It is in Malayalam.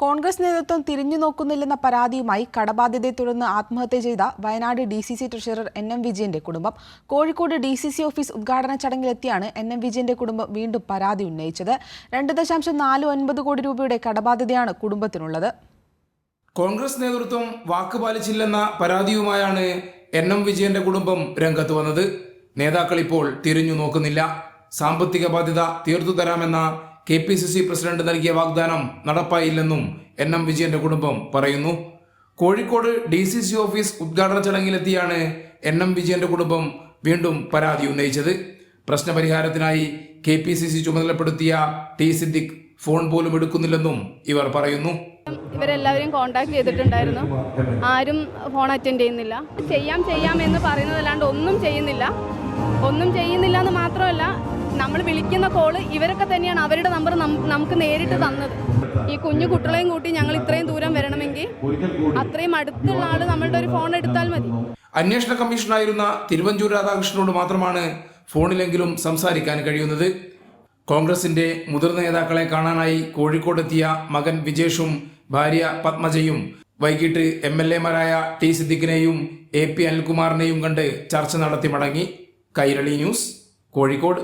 കോൺഗ്രസ് നേതൃത്വം തിരിഞ്ഞു നോക്കുന്നില്ലെന്ന പരാതിയുമായി കടബാധ്യതയെ തുടർന്ന് ആത്മഹത്യ ചെയ്ത വയനാട് DCC ട്രഷറർ NM വിജയന്റെ കുടുംബം കോഴിക്കോട് DCC ഓഫീസ് ഉദ്ഘാടന ചടങ്ങിലെത്തിയാണ് NM വിജയന്റെ കുടുംബം വീണ്ടും പരാതി ഉന്നയിച്ചത്. 2.49 കോടി രൂപയുടെ കടബാധ്യതയാണ് കുടുംബത്തിനുള്ളത്. കോൺഗ്രസ് നേതൃത്വം വാക്കുപാലിച്ചില്ലെന്ന പരാതിയുമായാണ് NM വിജയന്റെ കുടുംബം രംഗത്ത് വന്നത്. നേതാക്കൾ ഇപ്പോൾ തിരിഞ്ഞു നോക്കുന്നില്ല. സാമ്പത്തിക ബാധ്യത തീർത്തു തരാമെന്ന KPCC പ്രസിഡന്റ് നൽകിയ വാഗ്ദാനം നടപ്പായില്ലെന്നും NM വിജയന്റെ കുടുംബം പറയുന്നു. കോഴിക്കോട് DCC ഓഫീസ് ഉദ്ഘാടന ചടങ്ങിലെത്തിയാണ് NM വിജയന്റെ കുടുംബം വീണ്ടും പരാതി ഉന്നയിച്ചത്. പ്രശ്നപരിഹാരത്തിനായി KPCC ചുമതലപ്പെടുത്തിയ T സിദ്ദിഖ് ഫോൺ പോലും എടുക്കുന്നില്ലെന്നും ഇവർ പറയുന്നു. ഇവരെല്ലാവരും കോൺടാക്ട് ചെയ്തിട്ടുണ്ടായിരുന്നു. ആരും ഫോൺ അറ്റൻഡ് ചെയ്യുന്നില്ല. ചെയ്യാം എന്ന് പറയുന്നതല്ലാണ്ട് ഒന്നും ചെയ്യുന്നില്ല എന്ന് മാത്രമല്ല, നമ്മൾ വിളിക്കുന്ന കോള് ഇവരൊക്കെ തന്നെയാണ് അവരുടെ നമ്പർ നമുക്ക് നേരിട്ട് തന്നത്. ഈ കുഞ്ഞു കുട്ടികളെയും കൂട്ടി ഞങ്ങൾ ഇത്രയും ദൂരം വരണമെങ്കിൽ അത്രയും അടുത്തുള്ള ആള് നമ്മളുടെ ഒരു ഫോൺ എടുത്താൽ മതി. അന്വേഷണ കമ്മീഷണറായിരുന്ന തിരുവഞ്ചൂർ രാധാകൃഷ്ണനോട് മാത്രമാണ് ഫോണിലെങ്കിലും സംസാരിക്കാൻ കഴിയുന്നത്. കോൺഗ്രസിന്റെ മുതിർന്ന നേതാക്കളെ കാണാനായി കോഴിക്കോടെത്തിയ മകൻ വിജേഷും ഭാര്യ പത്മജയും വൈകിട്ട് MLA മാരായ T സിദ്ദിഖിനെയും AP അനിൽകുമാറിനെയും കണ്ട് ചർച്ച നടത്തി മടങ്ങി. കൈരളി ന്യൂസ്, കോഴിക്കോട്.